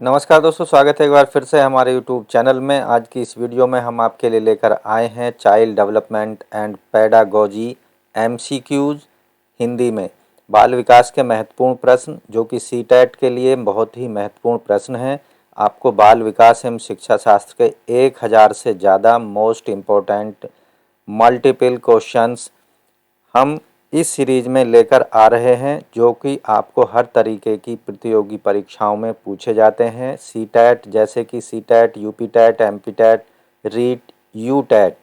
नमस्कार दोस्तों, स्वागत है एक बार फिर से हमारे YouTube चैनल में। आज की इस वीडियो में हम आपके लिए लेकर आए हैं child development and pedagogy MCQs Hindi में बाल विकास के महत्वपूर्ण प्रश्न, जो कि सीटेट के लिए बहुत ही महत्वपूर्ण प्रश्न हैं। आपको बाल विकास एवं शिक्षा शास्त्र के 1000 से ज़्यादा मोस्ट इम्पोर्टेंट मल्टीपल क्वेश्चंस हम इस सीरीज में लेकर आ रहे हैं, जो कि आपको हर तरीके की प्रतियोगी परीक्षाओं में पूछे जाते हैं। सीटेट जैसे कि CTET, UPTET, MPTET, REET, UTET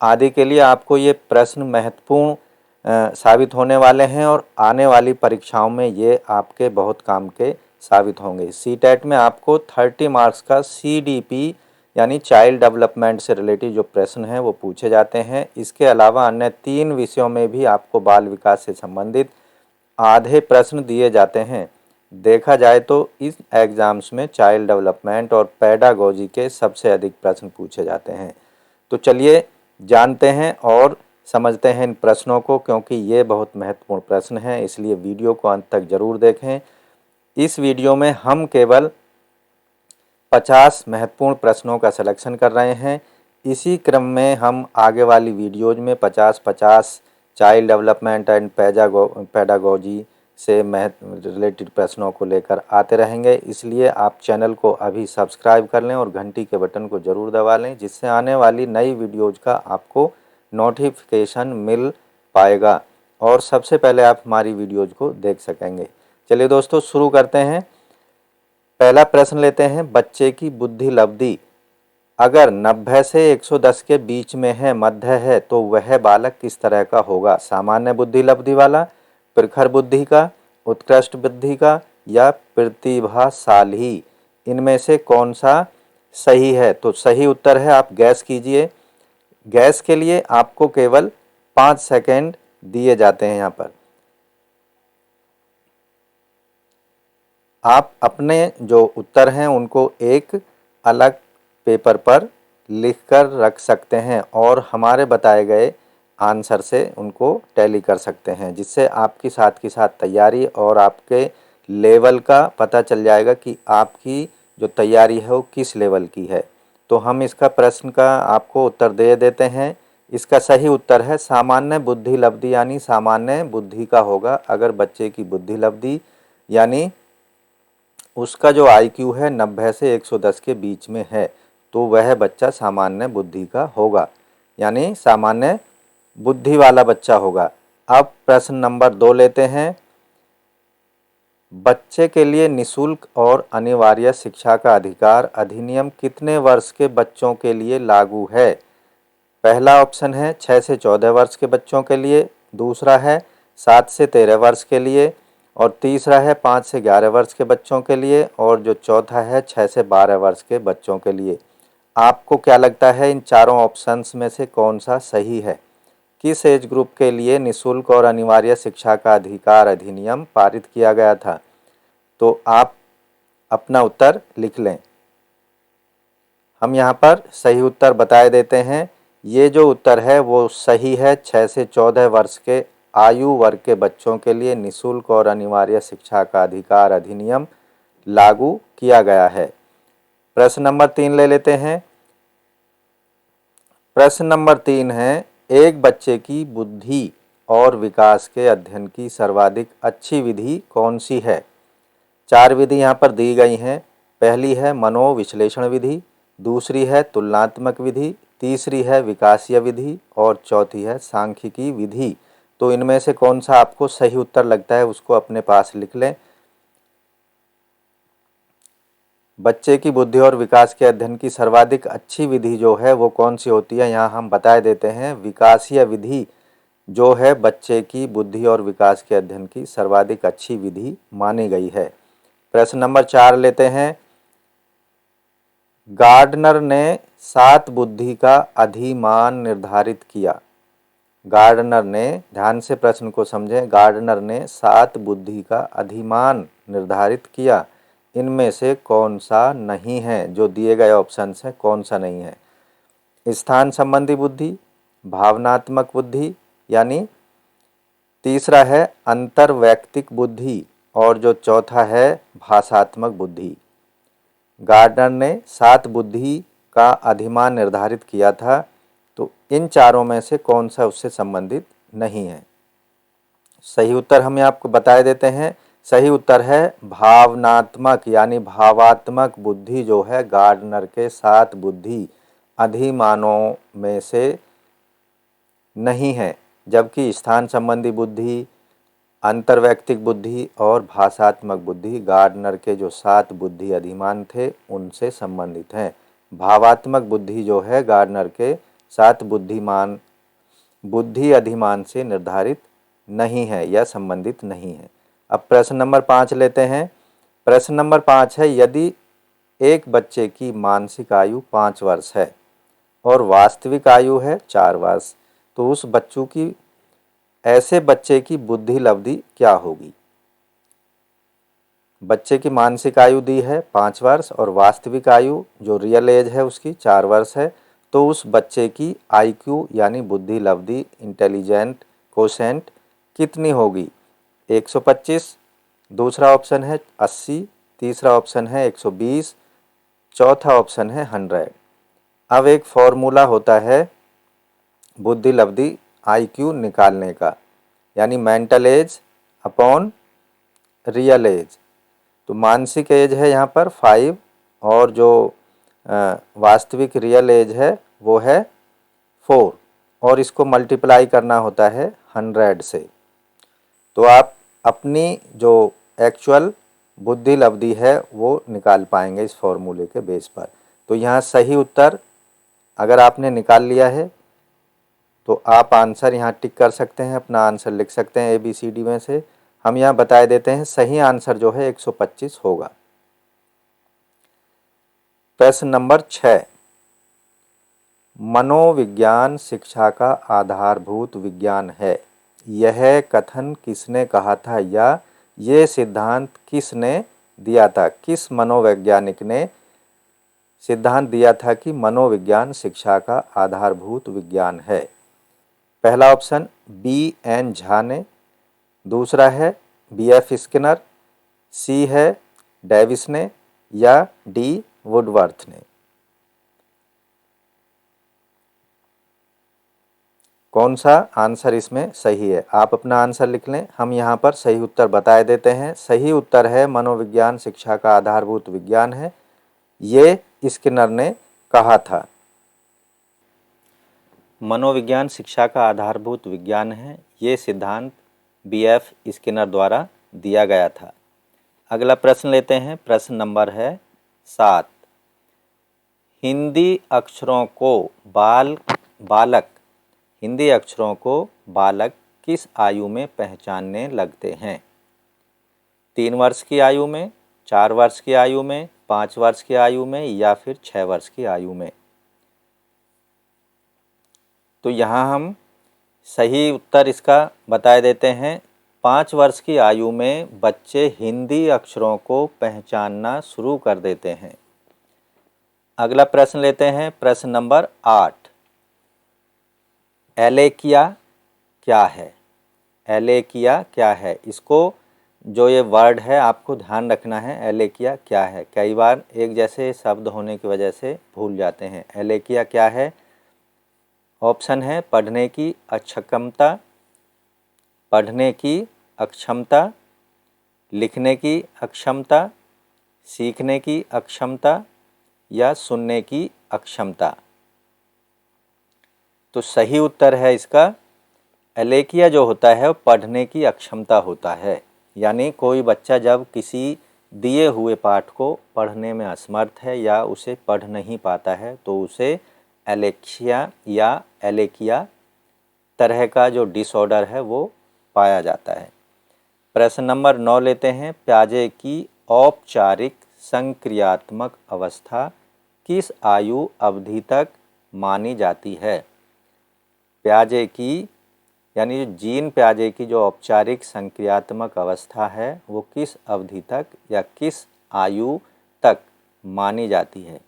आदि के लिए आपको ये प्रश्न महत्वपूर्ण साबित होने वाले हैं और आने वाली परीक्षाओं में ये आपके बहुत काम के साबित होंगे। सीटेट में आपको 30 मार्क्स का CDP यानी चाइल्ड डेवलपमेंट से रिलेटेड जो प्रश्न हैं वो पूछे जाते हैं। इसके अलावा अन्य 3 विषयों में भी आपको बाल विकास से संबंधित आधे प्रश्न दिए जाते हैं। देखा जाए तो इस एग्ज़ाम्स में चाइल्ड डेवलपमेंट और पेडागोजी के सबसे अधिक प्रश्न पूछे जाते हैं। तो चलिए जानते हैं और समझते हैं इन प्रश्नों को, क्योंकि ये बहुत महत्वपूर्ण प्रश्न हैं, इसलिए वीडियो को अंत तक ज़रूर देखें। इस वीडियो में हम केवल 50 महत्वपूर्ण प्रश्नों का सिलेक्शन कर रहे हैं। इसी क्रम में हम आगे वाली वीडियोज़ में 50-50 चाइल्ड डेवलपमेंट एंड पेडागोजी से रिलेटेड प्रश्नों को लेकर आते रहेंगे। इसलिए आप चैनल को अभी सब्सक्राइब कर लें और घंटी के बटन को ज़रूर दबा लें, जिससे आने वाली नई वीडियोज़ का आपको नोटिफिकेशन मिल पाएगा और सबसे पहले आप हमारी वीडियोज़ को देख सकेंगे। चलिए दोस्तों, शुरू करते हैं। पहला प्रश्न लेते हैं, बच्चे की बुद्धि लब्धि अगर 90 से 110 के बीच में है, मध्य है, तो वह बालक किस तरह का होगा? सामान्य बुद्धि लब्धि वाला, प्रखर बुद्धि का, उत्कृष्ट बुद्धि का या प्रतिभाशाली? इनमें से कौन सा सही है? तो सही उत्तर है, आप गैस कीजिए। गैस के लिए आपको केवल 5 सेकेंड दिए जाते हैं। यहाँ पर आप अपने जो उत्तर हैं उनको एक अलग पेपर पर लिखकर रख सकते हैं और हमारे बताए गए आंसर से उनको टैली कर सकते हैं, जिससे आपकी साथ की साथ तैयारी और आपके लेवल का पता चल जाएगा कि आपकी जो तैयारी है वो किस लेवल की है। तो हम इसका प्रश्न का आपको उत्तर दे देते हैं। इसका सही उत्तर है सामान्य बुद्धि लब्धि, यानी सामान्य बुद्धि का होगा। अगर बच्चे की बुद्धि लब्धि यानी उसका जो IQ है 90 से 110 के बीच में है, तो वह बच्चा सामान्य बुद्धि का होगा, यानी सामान्य बुद्धि वाला बच्चा होगा। अब प्रश्न नंबर 2 लेते हैं। बच्चे के लिए निःशुल्क और अनिवार्य शिक्षा का अधिकार अधिनियम कितने वर्ष के बच्चों के लिए लागू है? पहला ऑप्शन है 6 से 14 वर्ष के बच्चों के लिए, दूसरा है 7 से 13 वर्ष के लिए और तीसरा है 5 से 11 वर्ष के बच्चों के लिए और जो चौथा है 6 से 12 वर्ष के बच्चों के लिए। आपको क्या लगता है इन चारों ऑप्शंस में से कौन सा सही है? किस एज ग्रुप के लिए निःशुल्क और अनिवार्य शिक्षा का अधिकार अधिनियम पारित किया गया था? तो आप अपना उत्तर लिख लें। हम यहाँ पर सही उत्तर बताए देते हैं। ये जो उत्तर है वो सही है। 6 से 14 वर्ष के आयु वर्ग के बच्चों के लिए निःशुल्क और अनिवार्य शिक्षा का अधिकार अधिनियम लागू किया गया है। प्रश्न नंबर 3 ले लेते हैं। प्रश्न नंबर 3 है, एक बच्चे की बुद्धि और विकास के अध्ययन की सर्वाधिक अच्छी विधि कौन सी है? 4 विधि यहाँ पर दी गई हैं। पहली है मनोविश्लेषण विधि, दूसरी है तुलनात्मक विधि, तीसरी है विकासीय विधि और चौथी है सांख्यिकी विधि। तो इनमें से कौन सा आपको सही उत्तर लगता है उसको अपने पास लिख लें। बच्चे की बुद्धि और विकास के अध्ययन की सर्वाधिक अच्छी विधि जो है वो कौन सी होती है, यहाँ हम बता देते हैं। विकासीय विधि जो है बच्चे की बुद्धि और विकास के अध्ययन की सर्वाधिक अच्छी विधि मानी गई है। प्रश्न नंबर 4 लेते हैं। गार्डनर ने 7 बुद्धि का अधिमान निर्धारित किया। गार्डनर ने, ध्यान से प्रश्न को समझें, गार्डनर ने 7 बुद्धि का अधिमान निर्धारित किया। इनमें से कौन सा नहीं है? जो दिए गए ऑप्शन है कौन सा नहीं है? स्थान संबंधी बुद्धि, भावनात्मक बुद्धि, यानी तीसरा है अंतर्वैयक्तिक बुद्धि और जो चौथा है भाषात्मक बुद्धि। गार्डनर ने 7 बुद्धि का अधिमान निर्धारित किया था, तो इन चारों में से कौन सा उससे संबंधित नहीं है। सही उत्तर हम आपको बता देते हैं। सही उत्तर है भावनात्मक, यानी भावात्मक बुद्धि जो है गार्डनर के 7 बुद्धि अधिमानों में से नहीं है, जबकि स्थान संबंधी बुद्धि, अंतर्वैयक्तिक बुद्धि और भाषात्मक बुद्धि गार्डनर के जो 7 बुद्धि अधिमान थे उनसे संबंधित हैं। भावात्मक बुद्धि जो है गार्डनर के 7 बुद्धि अधिमान से निर्धारित नहीं है या संबंधित नहीं है। अब प्रश्न नंबर 5 लेते हैं। प्रश्न नंबर 5 है, यदि एक बच्चे की मानसिक आयु 5 वर्ष है और वास्तविक आयु है 4 वर्ष, तो उस ऐसे बच्चे की बुद्धि लब्धि क्या होगी। बच्चे की मानसिक आयु दी है 5 वर्ष और वास्तविक आयु जो रियल एज है उसकी 4 वर्ष है, तो उस बच्चे की IQ यानी बुद्धि लब्धि इंटेलिजेंट कोशेंट कितनी होगी। 125, दूसरा ऑप्शन है 80, तीसरा ऑप्शन है 120, चौथा ऑप्शन है 100। अब एक फॉर्मूला होता है बुद्धि लब्धि IQ निकालने का, यानी mental age upon real age. तो मानसिक एज है यहाँ पर 5 और जो वास्तविक रियल एज है वो है 4 और इसको मल्टीप्लाई करना होता है 100 से। तो आप अपनी जो एक्चुअल बुद्धि लब्धि है वो निकाल पाएंगे इस फॉर्मूले के बेस पर। तो यहाँ सही उत्तर अगर आपने निकाल लिया है तो आप आंसर यहाँ टिक कर सकते हैं, अपना आंसर लिख सकते हैं ABCD में से। हम यहाँ बता देते हैं सही आंसर जो है 125 होगा। प्रश्न नंबर 6, मनोविज्ञान शिक्षा का आधारभूत विज्ञान है, यह कथन किसने कहा था या ये सिद्धांत किसने दिया था। किस मनोवैज्ञानिक ने सिद्धांत दिया था कि मनोविज्ञान शिक्षा का आधारभूत विज्ञान है। पहला ऑप्शन BN झा ने, दूसरा है BF स्किनर, C है डेविस ने या D वुडवर्थ ने। कौन सा आंसर इसमें सही है, आप अपना आंसर लिख लें। हम यहाँ पर सही उत्तर बता देते हैं। सही उत्तर है मनोविज्ञान शिक्षा का आधारभूत विज्ञान है, ये स्किनर ने कहा था। मनोविज्ञान शिक्षा का आधारभूत विज्ञान है, ये सिद्धांत BF स्किनर द्वारा दिया गया था। अगला प्रश्न लेते हैं। प्रश्न नंबर है 7, हिंदी अक्षरों को बालक किस आयु में पहचानने लगते हैं। 3 वर्ष की आयु में, 4 वर्ष की आयु में, 5 वर्ष की आयु में या फिर 6 वर्ष की आयु में। तो यहाँ हम सही उत्तर इसका बता देते हैं। 5 वर्ष की आयु में बच्चे हिंदी अक्षरों को पहचानना शुरू कर देते हैं। अगला प्रश्न लेते हैं। प्रश्न नंबर 8, एलेकिया क्या है। एलेकिया क्या है, इसको जो ये वर्ड है आपको ध्यान रखना है। एलेकिया क्या है, कई बार एक जैसे शब्द होने की वजह से भूल जाते हैं। एलेकिया क्या है। ऑप्शन है पढ़ने की अक्षमता, पढ़ने की अक्षमता, लिखने की अक्षमता, सीखने की अक्षमता या सुनने की अक्षमता। तो सही उत्तर है इसका एलेकिया जो होता है वो पढ़ने की अक्षमता होता है। यानी कोई बच्चा जब किसी दिए हुए पाठ को पढ़ने में असमर्थ है या उसे पढ़ नहीं पाता है तो उसे एलेक्सिया या एलेकिया तरह का जो डिसऑर्डर है वो पाया जाता है। प्रश्न नंबर 9 लेते हैं। प्याजे की औपचारिक संक्रियात्मक अवस्था किस आयु अवधि तक मानी जाती है। प्याजे की यानी जो जीन प्याजे की जो औपचारिक संक्रियात्मक अवस्था है वो किस अवधि तक या किस आयु तक मानी जाती है।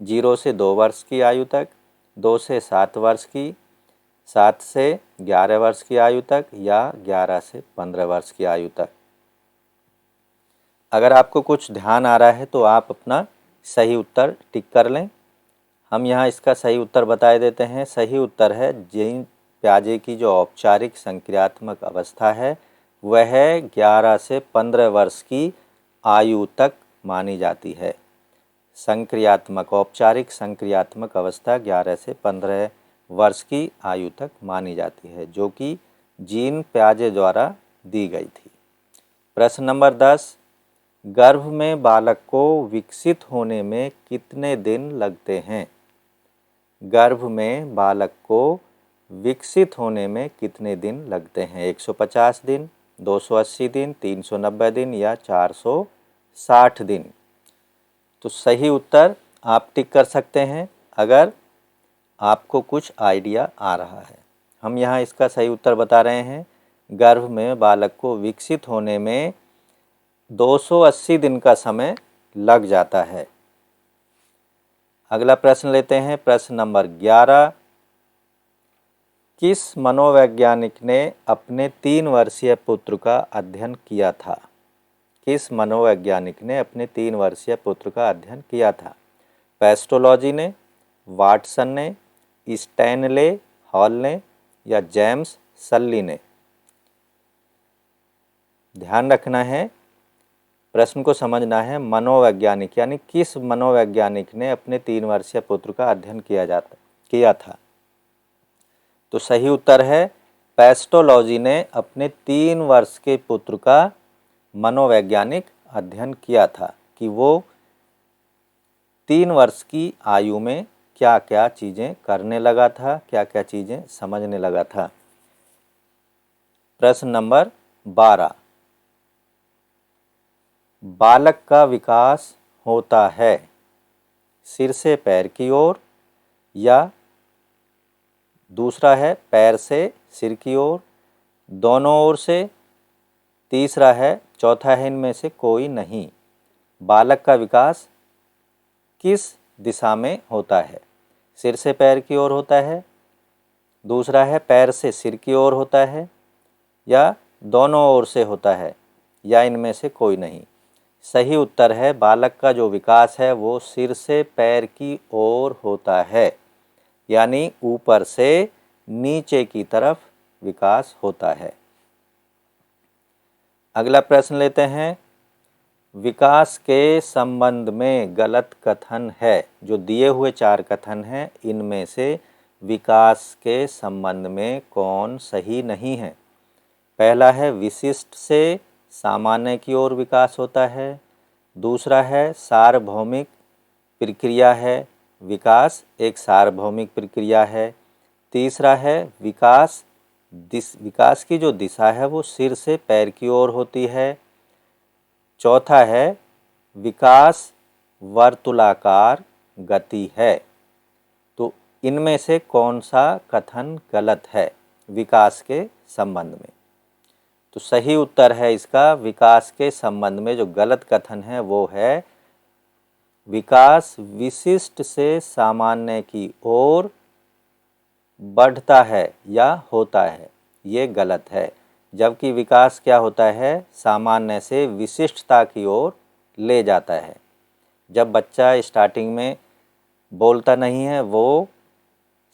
0 से 2 वर्ष की आयु तक, 2 से 7 वर्ष की, 7 से 11 वर्ष की आयु तक या 11 से 15 वर्ष की आयु तक। अगर आपको कुछ ध्यान आ रहा है तो आप अपना सही उत्तर टिक कर लें। हम यहाँ इसका सही उत्तर बता देते हैं। सही उत्तर है जीन पियाजे की जो औपचारिक संक्रियात्मक अवस्था है वह 11 से 15 वर्ष की आयु तक मानी जाती है। संक्रियात्मक औपचारिक संक्रियात्मक अवस्था 11 से 15 वर्ष की आयु तक मानी जाती है, जो कि जीन पियाजे द्वारा दी गई थी। प्रश्न नंबर 10, गर्भ में बालक को विकसित होने में कितने दिन लगते हैं? गर्भ में बालक को विकसित होने में कितने दिन लगते हैं? 150 दिन, 280 दिन, 390 दिन या 460 दिन? तो सही उत्तर आप टिक कर सकते हैं अगर आपको कुछ आइडिया आ रहा है। हम यहाँ इसका सही उत्तर बता रहे हैं। गर्भ में बालक को विकसित होने में 280 दिन का समय लग जाता है। अगला प्रश्न लेते हैं, प्रश्न नंबर 11। किस मनोवैज्ञानिक ने अपने 3 वर्षीय पुत्र का अध्ययन किया था? किस मनोवैज्ञानिक ने अपने 3 वर्षीय पुत्र का अध्ययन किया था? पेस्टोलॉजी ने, वाटसन ने, स्टैनले हॉल ने या जेम्स सल्ली ने? ध्यान रखना है, प्रश्न को समझना है। मनोवैज्ञानिक यानी किस मनोवैज्ञानिक ने अपने 3 वर्षीय पुत्र का अध्ययन किया था? तो सही उत्तर है पेस्टोलॉजी ने अपने 3 वर्ष के पुत्र का मनोवैज्ञानिक अध्ययन किया था कि वो 3 वर्ष की आयु में क्या क्या चीज़ें करने लगा था, क्या क्या चीज़ें समझने लगा था। प्रश्न नंबर 12, बालक का विकास होता है सिर से पैर की ओर या दूसरा है पैर से सिर की ओर, दोनों ओर से, तीसरा है, चौथा है इनमें से कोई नहीं? बालक का विकास किस दिशा में होता है? सिर से पैर की ओर होता है, दूसरा है पैर से सिर की ओर होता है या दोनों ओर से होता है या इनमें से कोई नहीं? सही उत्तर है बालक का जो विकास है वो सिर से पैर की ओर होता है, यानी ऊपर से नीचे की तरफ विकास होता है। अगला प्रश्न लेते हैं, विकास के संबंध में गलत कथन है। जो दिए हुए 4 कथन हैं इनमें से विकास के संबंध में कौन सही नहीं है? पहला है विशिष्ट से सामान्य की ओर विकास होता है, दूसरा है सार्वभौमिक प्रक्रिया है, विकास एक सार्वभौमिक प्रक्रिया है, तीसरा है विकास की जो दिशा है वो सिर से पैर की ओर होती है, चौथा है विकास वर्तुलाकार गति है। तो इनमें से कौन सा कथन गलत है विकास के संबंध में? तो सही उत्तर है इसका विकास के संबंध में जो गलत कथन है वो है विकास विशिष्ट से सामान्य की ओर बढ़ता है या होता है, ये गलत है। जबकि विकास क्या होता है? सामान्य से विशिष्टता की ओर ले जाता है। जब बच्चा स्टार्टिंग में बोलता नहीं है वो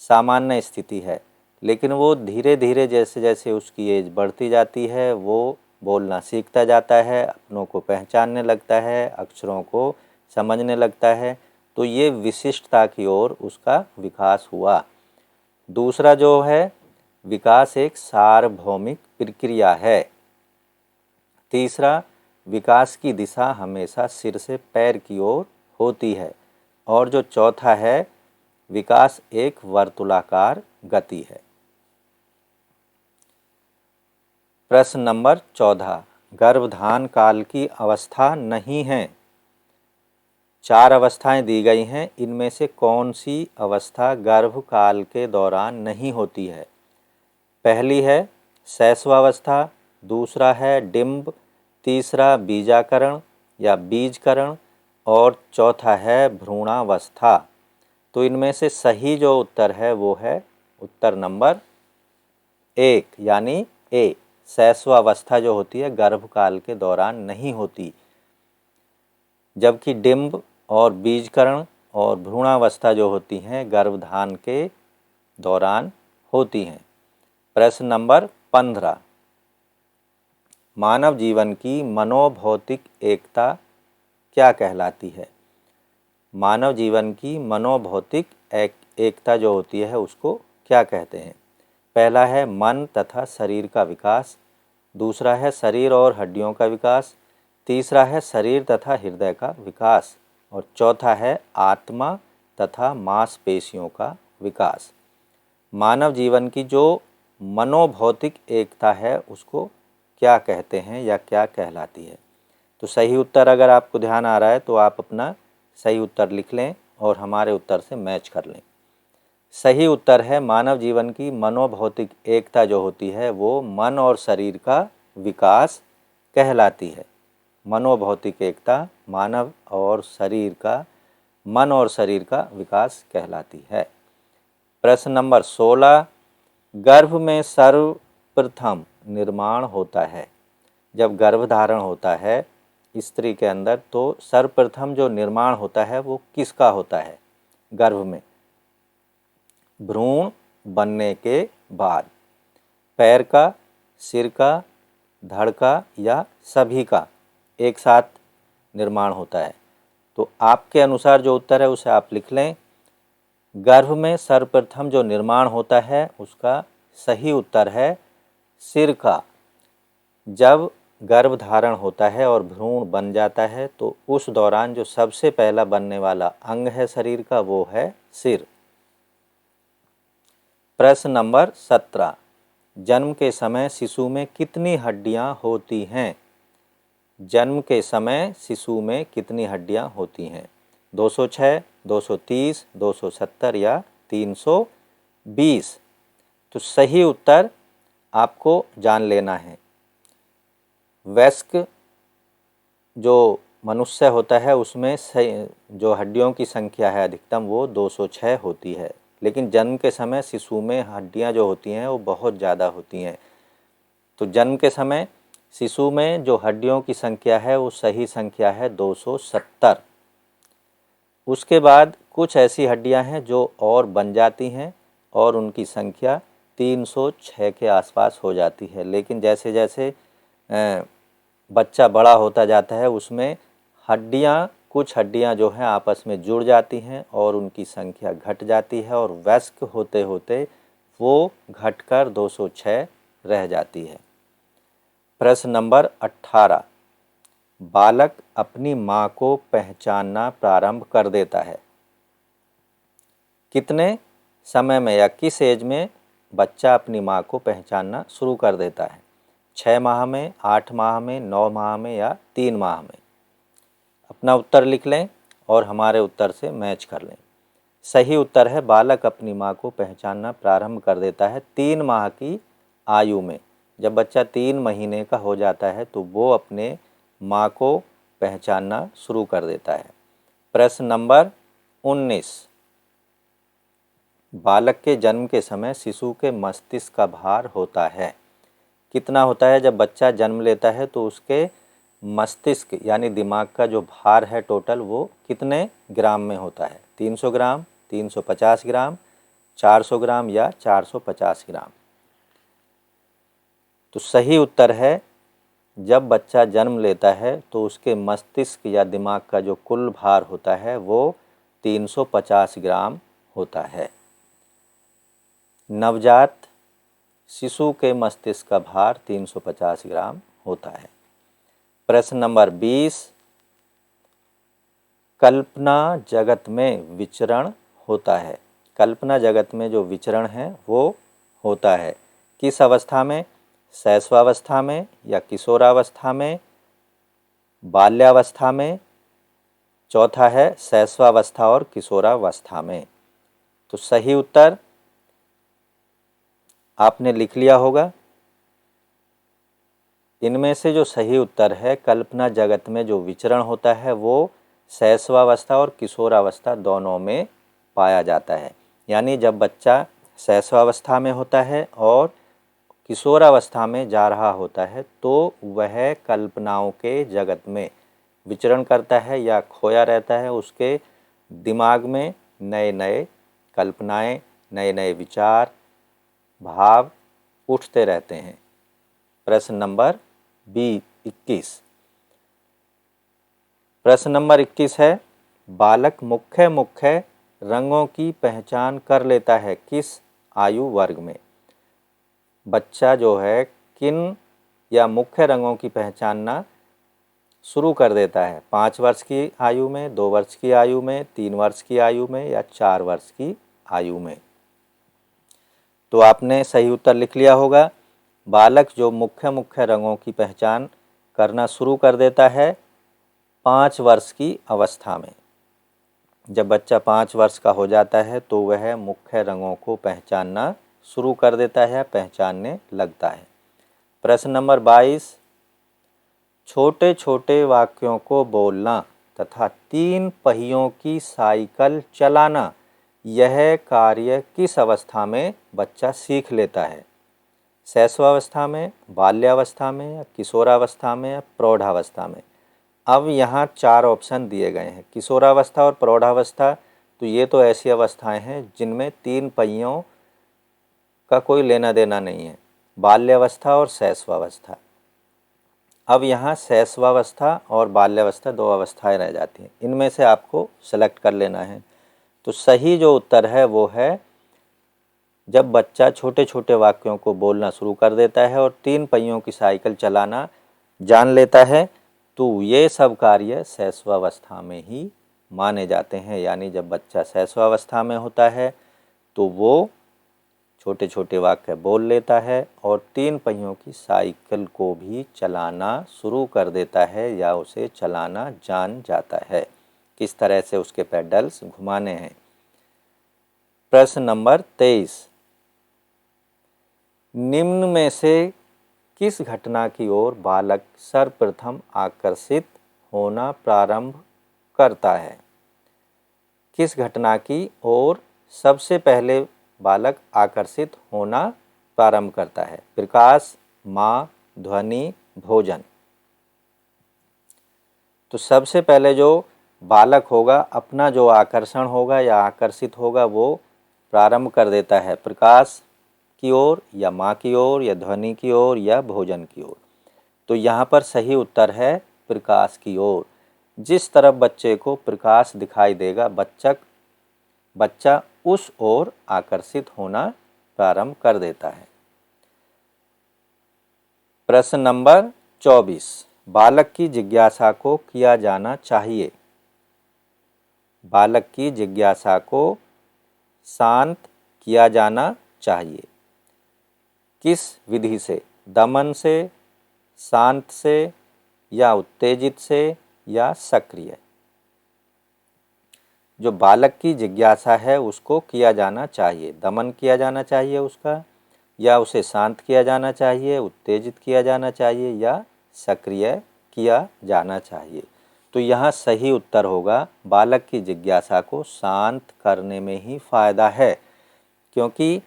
सामान्य स्थिति है, लेकिन वो धीरे धीरे जैसे जैसे उसकी एज बढ़ती जाती है वो बोलना सीखता जाता है, अपनों को पहचानने लगता है, अक्षरों को समझने लगता है, तो ये विशिष्टता की ओर उसका विकास हुआ। दूसरा जो है विकास एक सार्वभौमिक प्रक्रिया है। तीसरा विकास की दिशा हमेशा सिर से पैर की ओर होती है और जो चौथा है विकास एक वर्तुलाकार गति है। प्रश्न नंबर 14, गर्भधान काल की अवस्था नहीं है। 4 अवस्थाएं दी गई हैं, इनमें से कौन सी अवस्था गर्भकाल के दौरान नहीं होती है? पहली है शैशवावस्था, दूसरा है डिंब, तीसरा बीजाकरण या बीजकरण और चौथा है भ्रूणावस्था। तो इनमें से सही जो उत्तर है वो है उत्तर नंबर 1 यानी ए। शैशवावस्था जो होती है गर्भकाल के दौरान नहीं होती, जबकि डिंब और बीजकरण और भ्रूणावस्था जो होती हैं गर्भधारण के दौरान होती हैं। प्रश्न नंबर 15, मानव जीवन की मनोभौतिक एकता क्या कहलाती है? मानव जीवन की मनोभौतिक एकता जो होती है उसको क्या कहते हैं? पहला है मन तथा शरीर का विकास, दूसरा है शरीर और हड्डियों का विकास, तीसरा है शरीर तथा हृदय का विकास और चौथा है आत्मा तथा मांसपेशियों का विकास। मानव जीवन की जो मनोभौतिक एकता है उसको क्या कहते हैं या क्या कहलाती है? तो सही उत्तर अगर आपको ध्यान आ रहा है तो आप अपना सही उत्तर लिख लें और हमारे उत्तर से मैच कर लें। सही उत्तर है मानव जीवन की मनोभौतिक एकता जो होती है वो मन और शरीर का विकास कहलाती है। मनोभौतिक एकता मानव और शरीर का मन और शरीर का विकास कहलाती है। प्रश्न नंबर 16, गर्भ में सर्वप्रथम निर्माण होता है। जब गर्भधारण होता है स्त्री के अंदर तो सर्वप्रथम जो निर्माण होता है वो किसका होता है? गर्भ में भ्रूण बनने के बाद पैर का, सिर का, धड़ का या सभी का एक साथ निर्माण होता है? तो आपके अनुसार जो उत्तर है उसे आप लिख लें। गर्भ में सर्वप्रथम जो निर्माण होता है उसका सही उत्तर है सिर का। जब गर्भ धारण होता है और भ्रूण बन जाता है तो उस दौरान जो सबसे पहला बनने वाला अंग है शरीर का वो है सिर। प्रश्न नंबर 17, जन्म के समय शिशु में कितनी हड्डियां होती हैं? जन्म के समय शिशु में कितनी हड्डियां होती हैं? 206, 230, 270 या 320? तो सही उत्तर आपको जान लेना है। वयस्क जो मनुष्य होता है उसमें जो हड्डियों की संख्या है अधिकतम वो 206 होती है, लेकिन जन्म के समय शिशु में हड्डियां जो होती हैं वो बहुत ज़्यादा होती हैं। तो जन्म के समय शिशु में जो हड्डियों की संख्या है वो सही संख्या है 270। उसके बाद कुछ ऐसी हड्डियां हैं जो और बन जाती हैं और उनकी संख्या 306 के आसपास हो जाती है, लेकिन जैसे जैसे बच्चा बड़ा होता जाता है उसमें कुछ हड्डियां जो हैं आपस में जुड़ जाती हैं और उनकी संख्या घट जाती है और वयस्क होते होते वो घटकर 206 रह जाती है। प्रश्न नंबर 18, बालक अपनी माँ को पहचानना प्रारंभ कर देता है। कितने समय में या किस एज में बच्चा अपनी माँ को पहचानना शुरू कर देता है? 6 माह में, 8 माह में, 9 माह में या 3 माह में? अपना उत्तर लिख लें और हमारे उत्तर से मैच कर लें। सही उत्तर है बालक अपनी माँ को पहचानना प्रारंभ कर देता है 3 माह की आयु में। जब बच्चा 3 महीने का हो जाता है तो वो अपने माँ को पहचानना शुरू कर देता है। प्रश्न नंबर 19, बालक के जन्म के समय शिशु के मस्तिष्क का भार होता है। कितना होता है? जब बच्चा जन्म लेता है तो उसके मस्तिष्क यानी दिमाग का जो भार है टोटल वो कितने ग्राम में होता है? 300 ग्राम, 350 ग्राम, 400 ग्राम या 450 ग्राम? तो सही उत्तर है जब बच्चा जन्म लेता है तो उसके मस्तिष्क या दिमाग का जो कुल भार होता है वो 350 ग्राम होता है। नवजात शिशु के मस्तिष्क का भार 350 ग्राम होता है। प्रश्न नंबर 20, कल्पना जगत में विचरण होता है। कल्पना जगत में जो विचरण है वो होता है किस अवस्था में? शैशवावस्था में या किशोरावस्था में, बाल्यावस्था में? चौथा है शैशवावस्था और किशोरावस्था में। तो सही उत्तर आपने लिख लिया होगा। इनमें से जो सही उत्तर है कल्पना जगत में जो विचरण होता है वो शैशवावस्था और किशोरावस्था दोनों में पाया जाता है। यानी जब बच्चा शैशवावस्था में होता है और किशोरावस्था में जा रहा होता है तो वह कल्पनाओं के जगत में विचरण करता है या खोया रहता है, उसके दिमाग में नए नए कल्पनाएं, नए नए विचार, भाव उठते रहते हैं। प्रश्न नंबर 21। प्रश्न नंबर 21 है, बालक मुख्य मुख्य रंगों की पहचान कर लेता है किस आयु वर्ग में? बच्चा जो है किन या मुख्य रंगों की पहचानना शुरू कर देता है? 5 वर्ष की आयु में, 2 वर्ष की आयु में, 3 वर्ष की आयु में या 4 वर्ष की आयु में? तो आपने सही उत्तर लिख लिया होगा। बालक जो मुख्य मुख्य रंगों की पहचान करना शुरू कर देता है 5 वर्ष की अवस्था में। जब बच्चा 5 वर्ष का हो जाता है तो वह मुख्य रंगों को पहचानना शुरू कर देता है, पहचानने लगता है। प्रश्न नंबर 22। छोटे छोटे वाक्यों को बोलना तथा 3 पहियों की साइकिल चलाना, यह कार्य किस अवस्था में बच्चा सीख लेता है? शैशवावस्था में, बाल्यावस्था में या किशोरावस्था में या प्रौढ़ावस्था में? अब यहाँ 4 ऑप्शन दिए गए हैं। किशोरावस्था और प्रौढ़ावस्था, तो ये तो ऐसी अवस्थाएं हैं जिनमें 3 पहियों का कोई लेना देना नहीं है। बाल्यावस्था और शैशवावस्था। अब यहाँ शैशवावस्था और बाल्यावस्था 2 अवस्थाएं रह जाती हैं। इनमें से आपको सेलेक्ट कर लेना है। तो सही जो उत्तर है वो है जब बच्चा छोटे छोटे वाक्यों को बोलना शुरू कर देता है और 3 पहियों की साइकिल चलाना जान लेता है, तो ये सब कार्य शैशवावस्था में ही माने जाते हैं। यानी जब बच्चा शैशवावस्था में होता है तो वो छोटे छोटे वाक्य बोल लेता है और 3 पहियों की साइकिल को भी चलाना शुरू कर देता है या उसे चलाना जान जाता है, किस तरह से उसके पेडल्स घुमाने हैं। प्रश्न नंबर 23। निम्न में से किस घटना की ओर बालक सर्वप्रथम आकर्षित होना प्रारंभ करता है? किस घटना की ओर सबसे पहले बालक आकर्षित होना प्रारंभ करता है? प्रकाश, माँ, ध्वनि, भोजन? तो सबसे पहले जो बालक होगा अपना जो आकर्षण होगा या आकर्षित होगा वो प्रारंभ कर देता है प्रकाश की ओर या माँ की ओर या ध्वनि की ओर या भोजन की ओर। तो यहाँ पर सही उत्तर है प्रकाश की ओर। जिस तरफ बच्चे को प्रकाश दिखाई देगा बच्चा उस ओर आकर्षित होना प्रारंभ कर देता है। प्रश्न नंबर 24। बालक की जिज्ञासा को किया जाना चाहिए। बालक की जिज्ञासा को शांत किया जाना चाहिए। किस विधि से? दमन से, शांत से या उत्तेजित से या सक्रिय? जो बालक की जिज्ञासा है उसको किया जाना चाहिए, दमन किया जाना चाहिए उसका, या उसे शांत किया जाना चाहिए, उत्तेजित किया जाना चाहिए या सक्रिय किया जाना चाहिए। तो यहाँ सही उत्तर होगा बालक की जिज्ञासा को शांत करने में ही फ़ायदा है, क्योंकि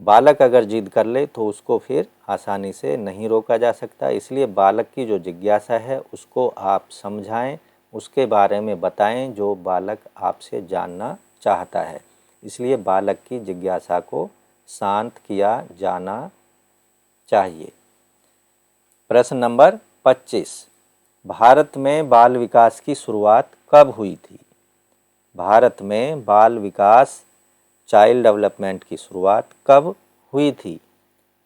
बालक अगर जिद कर ले तो उसको फिर आसानी से नहीं रोका जा सकता। इसलिए बालक की जो जिज्ञासा है उसको आप समझाएं, उसके बारे में बताएं जो बालक आपसे जानना चाहता है। इसलिए बालक की जिज्ञासा को शांत किया जाना चाहिए। प्रश्न नंबर 25। भारत में बाल विकास की शुरुआत कब हुई थी? भारत में बाल विकास, चाइल्ड डेवलपमेंट की शुरुआत कब हुई थी?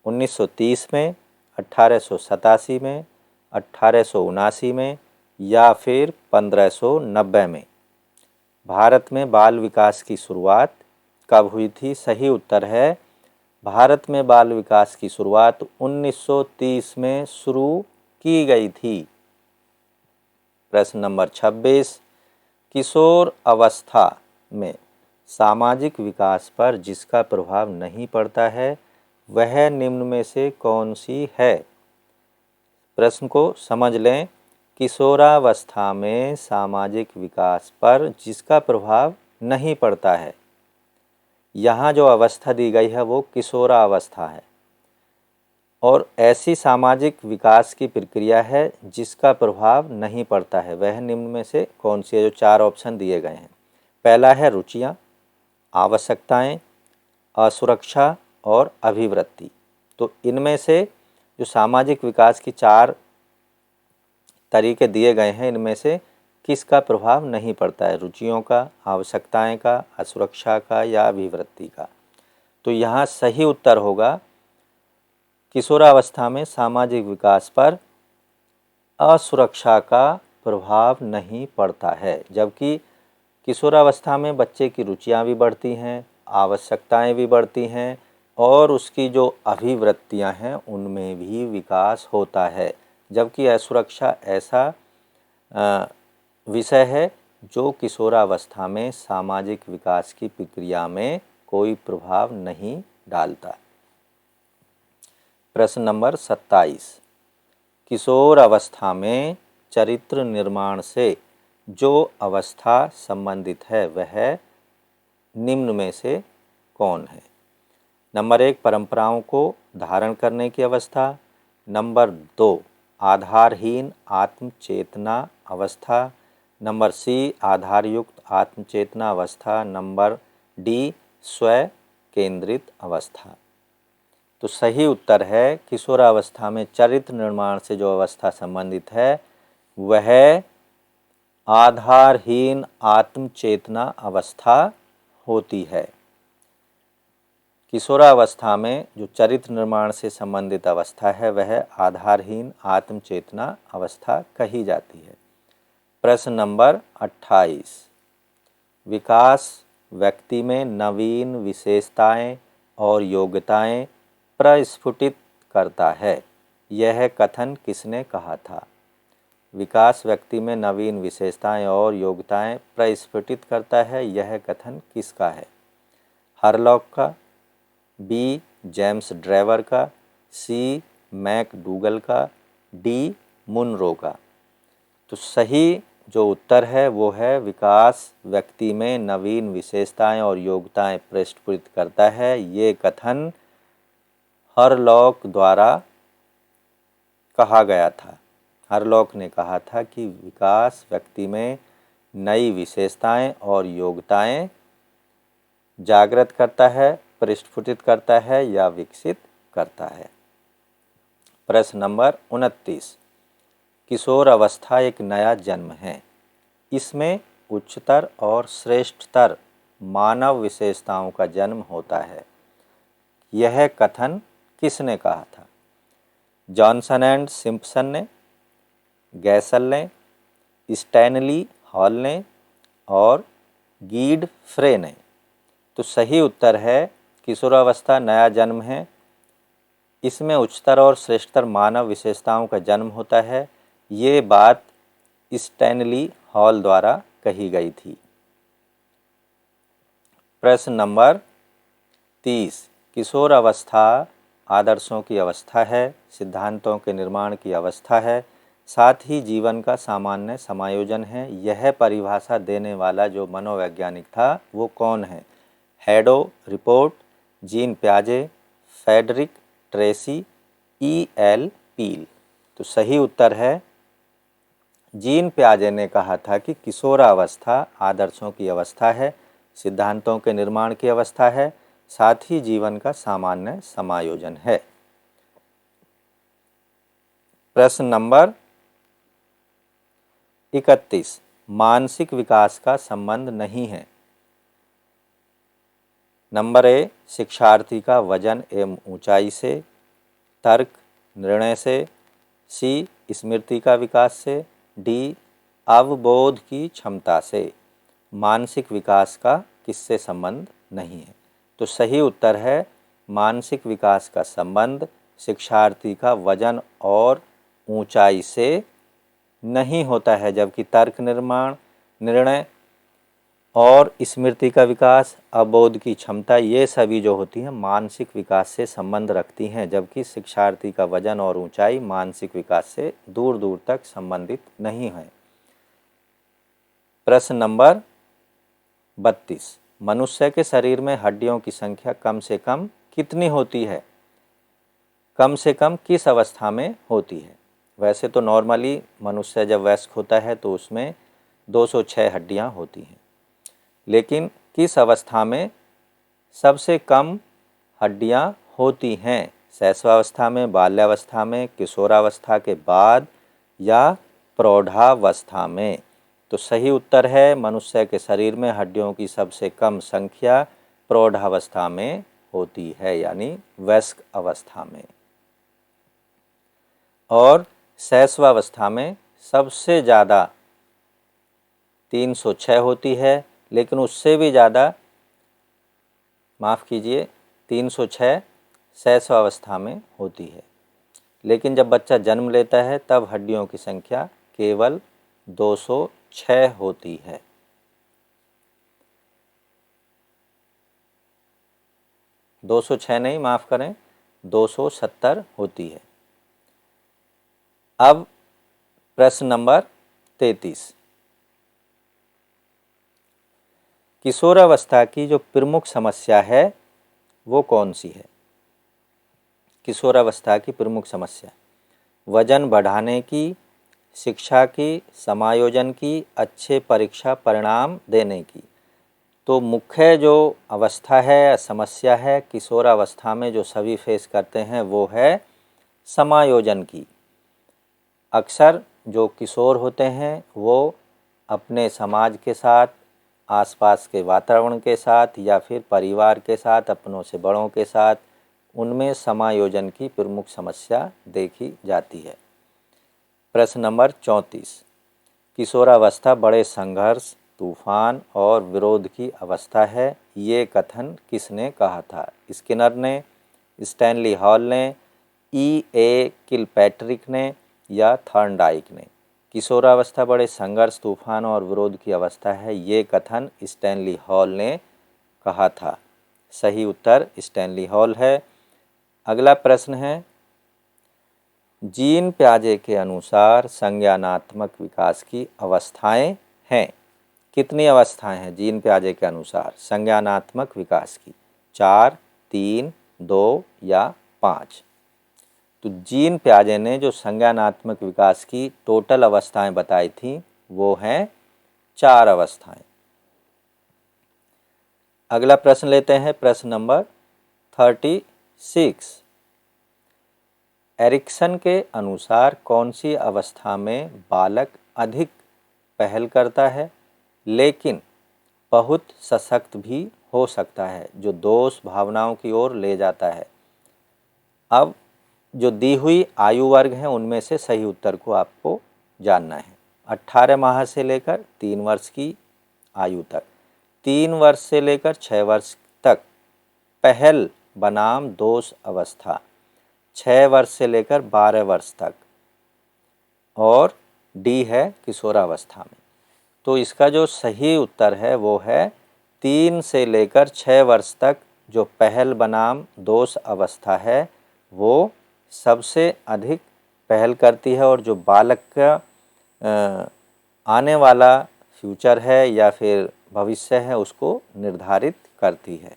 1930 में, 1887 में, 1879 में या फिर 1590 में? भारत में बाल विकास की शुरुआत कब हुई थी? सही उत्तर है भारत में बाल विकास की शुरुआत 1930 में शुरू की गई थी। प्रश्न नंबर 26। किशोर अवस्था में सामाजिक विकास पर जिसका प्रभाव नहीं पड़ता है वह निम्न में से कौन सी है? प्रश्न को समझ लें। किशोरावस्था में सामाजिक विकास पर जिसका प्रभाव नहीं पड़ता है, यहाँ जो अवस्था दी गई है वो किशोरावस्था है। और ऐसी सामाजिक विकास की प्रक्रिया है जिसका प्रभाव नहीं पड़ता है, वह निम्न में से कौन सी है? जो 4 ऑप्शन दिए गए हैं। पहला है रुचियाँ, आवश्यकताएं, असुरक्षा और अभिवृत्ति। तो इनमें से जो सामाजिक विकास की 4 तरीके दिए गए हैं, इनमें से किसका प्रभाव नहीं पड़ता है? रुचियों का, आवश्यकताएं का, असुरक्षा का या अभिवृत्ति का। तो यहाँ सही उत्तर होगा किशोरावस्था में सामाजिक विकास पर असुरक्षा का प्रभाव नहीं पड़ता है, जबकि किशोरावस्था में बच्चे की रुचियां भी बढ़ती हैं, आवश्यकताएं भी बढ़ती हैं और उसकी जो अभिवृत्तियां हैं उनमें भी विकास होता है। जबकि असुरक्षा ऐसा विषय है जो किशोरावस्था में सामाजिक विकास की प्रक्रिया में कोई प्रभाव नहीं डालता। प्रश्न नंबर 27, किशोर अवस्था में चरित्र निर्माण से जो अवस्था संबंधित है वह निम्न में से कौन है? नंबर 1, परंपराओं को धारण करने की अवस्था। नंबर 2, आधारहीन आत्मचेतना अवस्था। नंबर सी, आधारयुक्त आत्मचेतना अवस्था। नंबर डी, स्व केंद्रित अवस्था। तो सही उत्तर है किशोरावस्था में चरित्र निर्माण से जो अवस्था संबंधित है वह आधारहीन आत्मचेतना अवस्था होती है। किशोरावस्था में जो चरित्र निर्माण से संबंधित अवस्था है वह आधारहीन आत्मचेतना अवस्था कही जाती है। प्रश्न नंबर 28, विकास व्यक्ति में नवीन विशेषताएं और योग्यताएं प्रस्फुटित करता है, यह कथन किसने कहा था? विकास व्यक्ति में नवीन विशेषताएं और योग्यताएं प्रस्फुटित करता है, यह कथन किसका है? हरलॉक का, बी जेम्स ड्रेवर का, सी मैकडूगल का, डी मुनरो का। तो सही जो उत्तर है वो है विकास व्यक्ति में नवीन विशेषताएं और योग्यताएं प्रस्फुटित करता है, ये कथन हरलॉक द्वारा कहा गया था। हरलॉक ने कहा था कि विकास व्यक्ति में नई विशेषताएं और योग्यताएं जागृत करता है, प्रस्फुटित करता है या विकसित करता है। प्रश्न नंबर 29, किशोर अवस्था एक नया जन्म है, इसमें उच्चतर और श्रेष्ठतर मानव विशेषताओं का जन्म होता है, यह कथन किसने कहा था? जॉनसन एंड सिम्पसन ने, गैसल ने, स्टैनली हॉल ने और गीड फ्रे ने। तो सही उत्तर है किशोरावस्था नया जन्म है, इसमें उच्चतर और श्रेष्ठतर मानव विशेषताओं का जन्म होता है, ये बात स्टैनली हॉल द्वारा कही गई थी। प्रश्न नंबर 30, किशोर अवस्था आदर्शों की अवस्था है, सिद्धांतों के निर्माण की अवस्था है, साथ ही जीवन का सामान्य समायोजन है, यह परिभाषा देने वाला जो मनोवैज्ञानिक था वो कौन है? हैडो रिपोर्ट, जीन प्याजे, फेडरिक ट्रेसी, E.L. पील। तो सही उत्तर है जीन प्याजे ने कहा था कि किशोरावस्था आदर्शों की अवस्था है, सिद्धांतों के निर्माण की अवस्था है, साथ ही जीवन का सामान्य समायोजन है। प्रश्न नंबर 31, मानसिक विकास का संबंध नहीं है। नंबर ए, शिक्षार्थी का वजन एवं ऊंचाई से, तर्क निर्णय से, सी स्मृति का विकास से, डी अवबोध की क्षमता से। मानसिक विकास का किससे संबंध नहीं है? तो सही उत्तर है मानसिक विकास का संबंध शिक्षार्थी का वजन और ऊंचाई से नहीं होता है, जबकि तर्क निर्माण, निर्णय और स्मृति का विकास, अवबोध की क्षमता, ये सभी जो होती हैं मानसिक विकास से संबंध रखती हैं, जबकि शिक्षार्थी का वजन और ऊंचाई मानसिक विकास से दूर दूर तक संबंधित नहीं है। प्रश्न नंबर 32, मनुष्य के शरीर में हड्डियों की संख्या कम से कम कितनी होती है? कम से कम किस अवस्था में होती है? वैसे तो नॉर्मली मनुष्य जब वयस्क होता है तो उसमें 206 हड्डियां होती हैं, लेकिन किस अवस्था में सबसे कम हड्डियां होती हैं? शैशवावस्था में, बाल्यावस्था में, किशोरावस्था के बाद या प्रौढ़ावस्था में? तो सही उत्तर है मनुष्य के शरीर में हड्डियों की सबसे कम संख्या प्रौढ़ावस्था में होती है, यानी वयस्क अवस्था में। और शैशवावस्था में सबसे ज़्यादा 306 होती है, लेकिन उससे भी ज़्यादा, माफ़ कीजिए, 306 शैशवावस्था में होती है। लेकिन जब बच्चा जन्म लेता है तब हड्डियों की संख्या केवल 206 होती है। दो सौ छः नहीं, माफ़ करें, 270 होती है। अब प्रश्न नंबर 33, किशोरावस्था की जो प्रमुख समस्या है वो कौन सी है? किशोरावस्था की प्रमुख समस्या वजन बढ़ाने की, शिक्षा की, समायोजन की, अच्छे परीक्षा परिणाम देने की। तो मुख्य जो अवस्था है, समस्या है किशोरावस्था में जो सभी फेस करते हैं वो है समायोजन की। अक्सर जो किशोर होते हैं वो अपने समाज के साथ, आसपास के वातावरण के साथ या फिर परिवार के साथ, अपनों से बड़ों के साथ, उनमें समायोजन की प्रमुख समस्या देखी जाती है। प्रश्न नंबर 34, किशोरावस्था बड़े संघर्ष, तूफान और विरोध की अवस्था है, ये कथन किसने कहा था? स्किनर ने, स्टैनली हॉल ने, E.A. किलपैट्रिक ने या थॉर्नडाइक ने? किशोरावस्था बड़े संघर्ष, तूफान और विरोध की अवस्था है, ये कथन स्टैनली हॉल ने कहा था। सही उत्तर स्टैनली हॉल है। अगला प्रश्न है, जीन प्याजे के अनुसार संज्ञानात्मक विकास की अवस्थाएं हैं। कितनी अवस्थाएं हैं जीन प्याजे के अनुसार संज्ञानात्मक विकास की? 4, 3, 2 या 5? तो जीन प्याजे ने जो संज्ञानात्मक विकास की टोटल अवस्थाएं बताई थी वो हैं 4 अवस्थाएं। अगला प्रश्न लेते हैं, प्रश्न नंबर 36, एरिक्सन के अनुसार कौन सी अवस्था में बालक अधिक पहल करता है लेकिन बहुत सशक्त भी हो सकता है, जो दोष भावनाओं की ओर ले जाता है? अब जो दी हुई आयु वर्ग हैं उनमें से सही उत्तर को आपको जानना है। 18 माह से लेकर 3 वर्ष की आयु तक, 3 वर्ष से लेकर 6 वर्ष तक पहल बनाम दोष अवस्था, 6 वर्ष से लेकर 12 वर्ष तक, और डी है किशोरावस्था में। तो इसका जो सही उत्तर है वो है 3 से लेकर 6 वर्ष तक जो पहल बनाम दोष अवस्था है वो सबसे अधिक पहल करती है और जो बालक का आने वाला फ्यूचर है या फिर भविष्य है उसको निर्धारित करती है।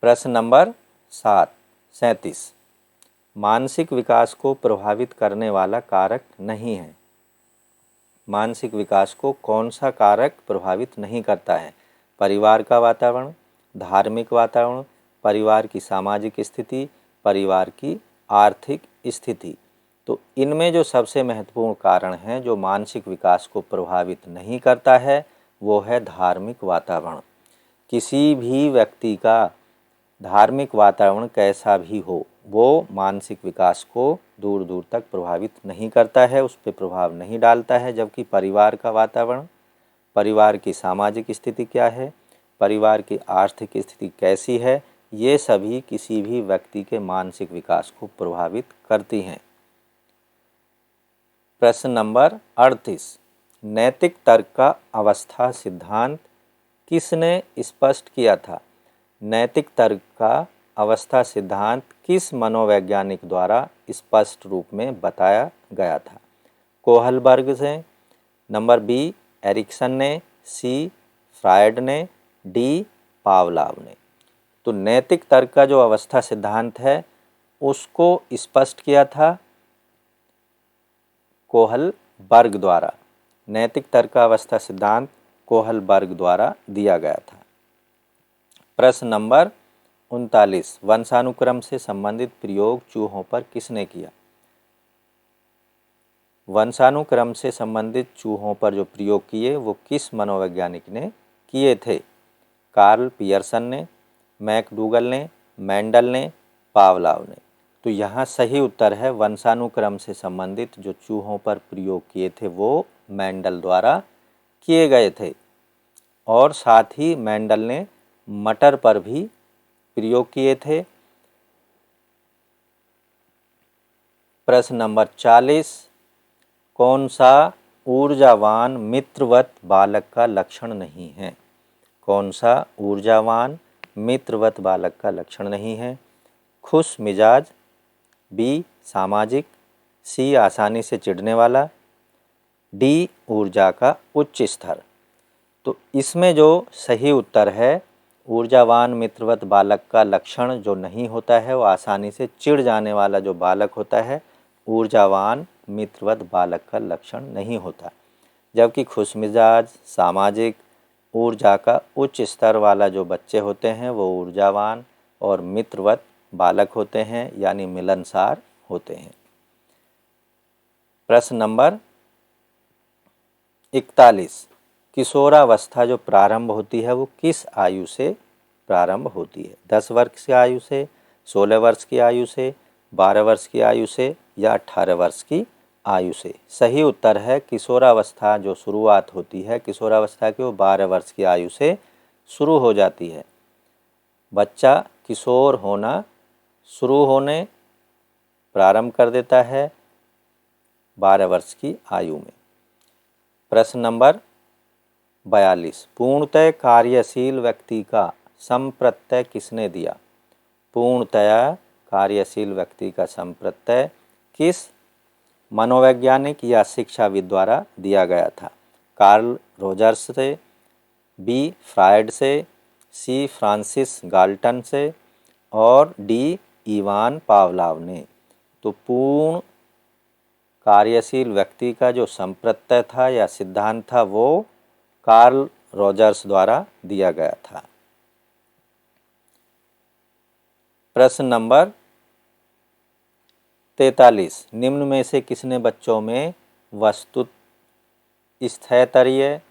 प्रश्न नंबर 37, मानसिक विकास को प्रभावित करने वाला कारक नहीं है। मानसिक विकास को कौन सा कारक प्रभावित नहीं करता है? परिवार का वातावरण, धार्मिक वातावरण, परिवार की सामाजिक स्थिति, परिवार की आर्थिक स्थिति। तो इनमें जो सबसे महत्वपूर्ण कारण है जो मानसिक विकास को प्रभावित नहीं करता है वो है धार्मिक वातावरण। किसी भी व्यक्ति का धार्मिक वातावरण कैसा भी हो वो मानसिक विकास को दूर दूर तक प्रभावित नहीं करता है, उस पर प्रभाव नहीं डालता है। जबकि परिवार का वातावरण, परिवार की सामाजिक स्थिति क्या है, परिवार की आर्थिक स्थिति कैसी है, ये सभी किसी भी व्यक्ति के मानसिक विकास को प्रभावित करती हैं। प्रश्न नंबर 38, नैतिक तर्क का अवस्था सिद्धांत किसने स्पष्ट किया था? नैतिक तर्क का अवस्था सिद्धांत किस मनोवैज्ञानिक द्वारा स्पष्ट रूप में बताया गया था? कोहलबर्ग से, नंबर बी एरिक्सन ने, सी फ्रायड ने, डी पावलाव ने? तो नैतिक तर्क का जो अवस्था सिद्धांत है उसको स्पष्ट किया था कोहलबर्ग द्वारा। नैतिक तर्कावस्था सिद्धांत कोहलबर्ग द्वारा दिया गया था। प्रश्न नंबर 39, वंशानुक्रम से संबंधित प्रयोग चूहों पर किसने किया? वंशानुक्रम से संबंधित चूहों पर जो प्रयोग किए वो किस मनोवैज्ञानिक ने किए थे? कार्ल पियर्सन ने, मैकडूगल ने, मेंडल ने, पावलाव ने। तो यहाँ सही उत्तर है वंशानुक्रम से संबंधित जो चूहों पर प्रयोग किए थे वो मेंडल द्वारा किए गए थे। और साथ ही मेंडल ने मटर पर भी प्रयोग किए थे। प्रश्न नंबर 40, कौन सा ऊर्जावान मित्रवत बालक का लक्षण नहीं है? कौन सा ऊर्जावान मित्रवत बालक का लक्षण नहीं है? खुश मिजाज, बी सामाजिक, सी आसानी से चिढ़ने वाला, डी ऊर्जा का उच्च स्तर। तो इसमें जो सही उत्तर है ऊर्जावान मित्रवत बालक का लक्षण जो नहीं होता है वो आसानी से चिढ़ जाने वाला जो बालक होता है ऊर्जावान मित्रवत बालक का लक्षण नहीं होता। जबकि खुशमिजाज, सामाजिक, ऊर्जा का उच्च स्तर वाला जो बच्चे होते हैं वो ऊर्जावान और मित्रवत बालक होते हैं, यानी मिलनसार होते हैं। प्रश्न नंबर 41, किशोरावस्था जो प्रारंभ होती है वो किस आयु से प्रारंभ होती है? 10 वर्ष की आयु से, 16 वर्ष की आयु से, 12 वर्ष की आयु से या 18 वर्ष की आयु से? सही उत्तर है किशोरावस्था जो शुरुआत होती है किशोरावस्था की वो 12 वर्ष की आयु से शुरू हो जाती है। बच्चा किशोर होना शुरू होने प्रारंभ कर देता है 12 वर्ष की आयु में। प्रश्न नंबर 42, पूर्णतः कार्यशील व्यक्ति का संप्रत्यय किसने दिया? पूर्णतया कार्यशील व्यक्ति का संप्रत्यय किस मनोवैज्ञानिक या शिक्षाविद द्वारा दिया गया था? कार्ल रोजर्स से, बी फ्रायड से, सी फ्रांसिस गाल्टन से और डी इवान पावलाव ने। तो पूर्ण कार्यशील व्यक्ति का जो संप्रत्यय था या सिद्धांत था वो कार्ल रोजर्स द्वारा दिया गया था। प्रश्न नंबर 43, निम्न में से किसने बच्चों में वस्तु स्थैर्य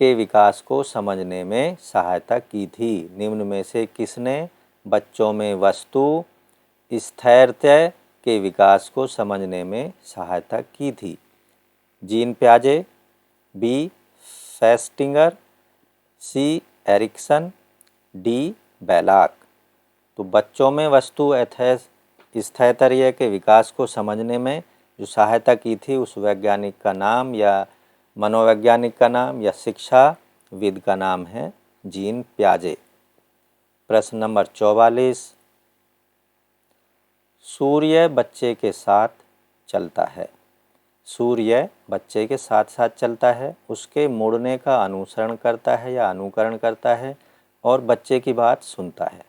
के विकास को समझने में सहायता की थी? निम्न में से किसने बच्चों में वस्तु स्थैर्य के विकास को समझने में सहायता की थी? जीन प्याजे, बी फेस्टिंगर, सी एरिक्सन, डी बेलाक। तो बच्चों में वस्तु स्थैर्य के विकास को समझने में जो सहायता की थी उस वैज्ञानिक का नाम या मनोवैज्ञानिक का नाम या शिक्षाविद का नाम है जीन प्याजे। प्रश्न नंबर 44, सूर्य बच्चे के साथ चलता है। सूर्य बच्चे के साथ साथ चलता है, उसके मुड़ने का अनुसरण करता है या अनुकरण करता है और बच्चे की बात सुनता है।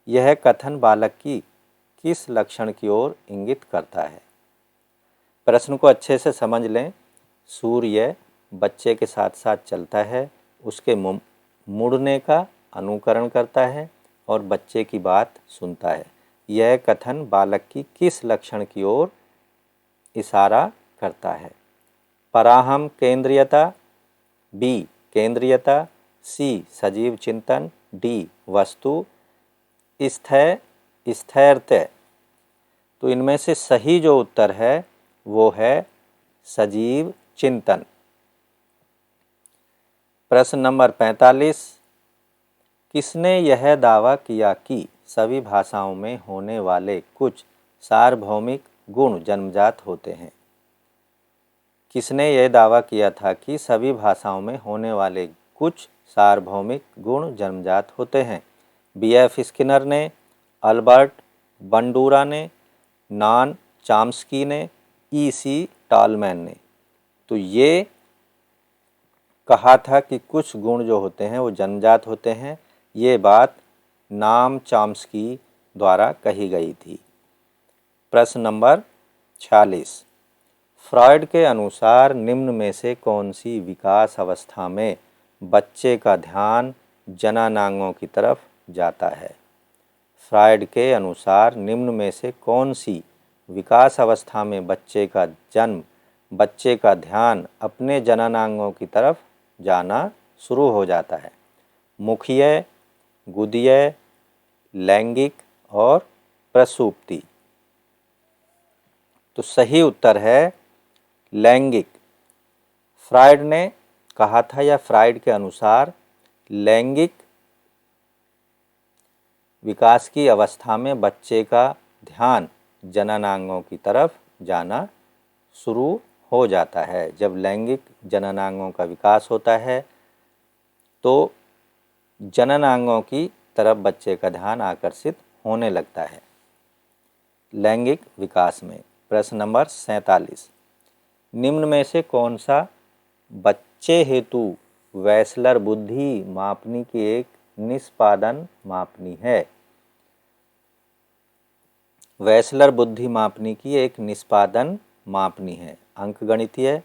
यह कथन बालक की किस लक्षण की ओर इंगित करता है? प्रश्न को अच्छे से समझ लें। सूर्य बच्चे के साथ साथ चलता है, उसके मुड़ने का अनुकरण करता है और बच्चे की बात सुनता है। यह कथन बालक की किस लक्षण की ओर इशारा करता है? पराहम केंद्रीयता, बी केंद्रीयता, सी सजीव चिंतन, डी वस्तु स्थैर्य। तो इनमें से सही जो उत्तर है वो है सजीव चिंतन। प्रश्न नंबर 45, किसने यह दावा किया कि सभी भाषाओं में होने वाले कुछ सार्वभौमिक गुण जन्मजात होते हैं? किसने यह दावा किया था कि सभी भाषाओं में होने वाले कुछ सार्वभौमिक गुण जन्मजात होते हैं? बी.एफ. स्किनर ने, अल्बर्ट बंडूरा ने, नॉन चॉम्स्की ने, ई.सी. टॉलमैन ने। तो ये कहा था कि कुछ गुण जो होते हैं वो जन्मजात होते हैं। ये बात नॉम चॉम्स्की द्वारा कही गई थी। प्रश्न नंबर 46। फ्रॉइड के अनुसार निम्न में से कौन सी विकास अवस्था में बच्चे का ध्यान जननांगों की तरफ जाता है? फ्रॉइड के अनुसार निम्न में से कौन सी विकास अवस्था में बच्चे का ध्यान अपने जननांगों की तरफ जाना शुरू हो जाता है? मुखीय, गुदीय, लैंगिक और प्रसूप्ति। तो सही उत्तर है लैंगिक। फ्रॉइड ने कहा था, या फ्रॉइड के अनुसार लैंगिक विकास की अवस्था में बच्चे का ध्यान जननांगों की तरफ जाना शुरू हो जाता है। जब लैंगिक जननांगों का विकास होता है तो जननांगों की तरफ बच्चे का ध्यान आकर्षित होने लगता है लैंगिक विकास में। प्रश्न नंबर 47। निम्न में से कौन सा बच्चे हेतु वेसलर बुद्धि मापनी की एक निष्पादन मापनी है? वेसलर बुद्धि मापनी की एक निष्पादन मापनी है। अंकगणितीय,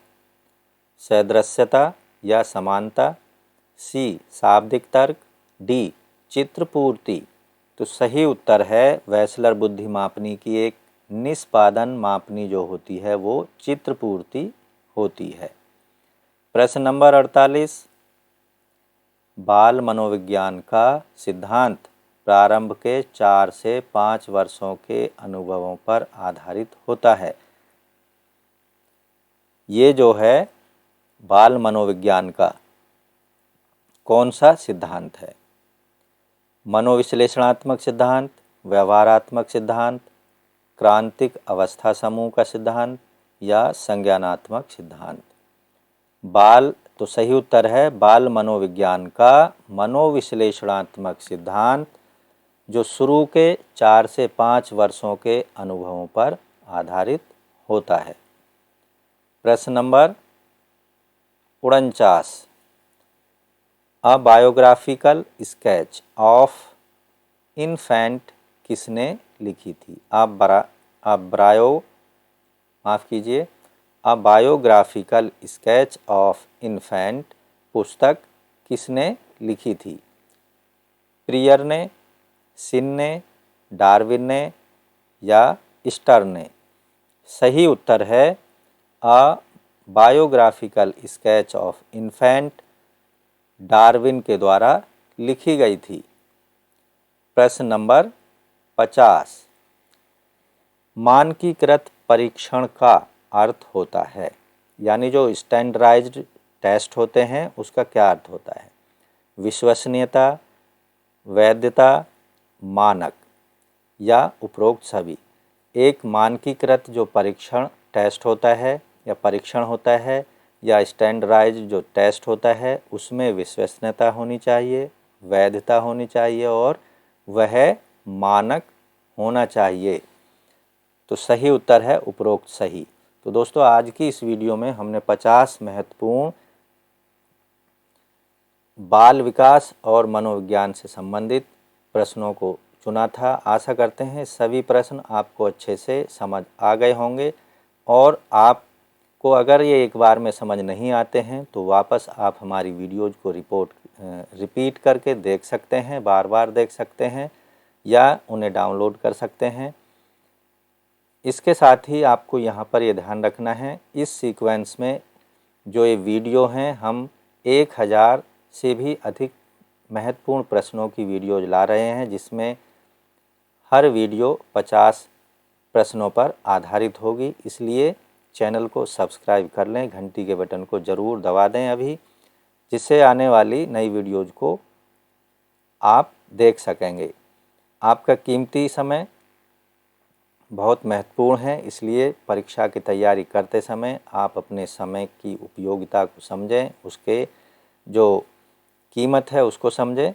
सदृश्यता या समानता, सी शाब्दिक तर्क, डी चित्रपूर्ति। तो सही उत्तर है वेसलर बुद्धि मापनी की एक निष्पादन मापनी जो होती है वो चित्रपूर्ति होती है। प्रश्न नंबर 48। बाल मनोविज्ञान का सिद्धांत प्रारंभ के 4 से 5 वर्षों के अनुभवों पर आधारित होता है। ये जो है बाल मनोविज्ञान का कौन सा सिद्धांत है? मनोविश्लेषणात्मक सिद्धांत, व्यवहारात्मक सिद्धांत, क्रांतिक अवस्था समूह का सिद्धांत या संज्ञानात्मक सिद्धांत? तो सही उत्तर है बाल मनोविज्ञान का मनोविश्लेषणात्मक सिद्धांत, जो शुरू के 4 से 5 वर्षों के अनुभवों पर आधारित होता है। प्रश्न number 49। A biographical sketch of infant किसने लिखी थी? अ बायोग्राफिकल स्केच ऑफ इन्फेंट पुस्तक किसने लिखी थी? प्रियर ने, सिन ने, डार्विन ने या स्टर्न ने? सही उत्तर है a biographical sketch of infant Darwin के द्वारा लिखी गई थी। प्रश्न नंबर 50। मानकीकृत परीक्षण का अर्थ होता है, यानी जो स्टैंडर्डाइज्ड टेस्ट होते हैं उसका क्या अर्थ होता है? विश्वसनीयता, वैधता, मानक या उपरोक्त सभी? एक मानकीकृत जो परीक्षण टेस्ट होता है या परीक्षण होता है या स्टैंडर्डाइज्ड जो टेस्ट होता है उसमें विश्वसनीयता होनी चाहिए, वैधता होनी चाहिए और वह मानक होना चाहिए। तो सही उत्तर है उपरोक्त सही। तो दोस्तों आज की इस वीडियो में हमने 50 महत्वपूर्ण बाल विकास और मनोविज्ञान से संबंधित प्रश्नों को चुना था। आशा करते हैं सभी प्रश्न आपको अच्छे से समझ आ गए होंगे और आपको अगर ये एक बार में समझ नहीं आते हैं तो वापस आप हमारी वीडियोज़ को रिपीट करके देख सकते हैं, बार बार देख सकते हैं या उन्हें डाउनलोड कर सकते हैं। इसके साथ ही आपको यहाँ पर ये ध्यान रखना है, इस सीक्वेंस में जो ये वीडियो हैं हम 1000 से भी अधिक महत्वपूर्ण प्रश्नों की वीडियोज ला रहे हैं, जिसमें हर वीडियो 50 प्रश्नों पर आधारित होगी। इसलिए चैनल को सब्सक्राइब कर लें, घंटी के बटन को ज़रूर दबा दें अभी, जिससे आने वाली नई वीडियोज़ को आप देख सकेंगे। आपका कीमती समय बहुत महत्वपूर्ण है, इसलिए परीक्षा की तैयारी करते समय आप अपने समय की उपयोगिता को समझें, उसके जो कीमत है उसको समझें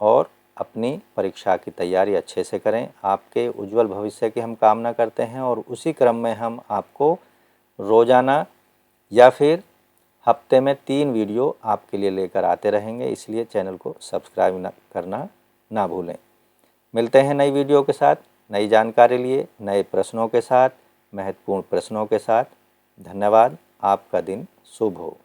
और अपनी परीक्षा की तैयारी अच्छे से करें। आपके उज्जवल भविष्य की हम कामना करते हैं और उसी क्रम में हम आपको रोज़ाना या फिर हफ्ते में 3 वीडियो आपके लिए लेकर आते रहेंगे, इसलिए चैनल को सब्सक्राइब करना ना भूलें। मिलते हैं नई वीडियो के साथ, नई जानकारी लिए नए प्रश्नों के साथ, महत्वपूर्ण प्रश्नों के साथ। धन्यवाद। आपका दिन शुभ हो।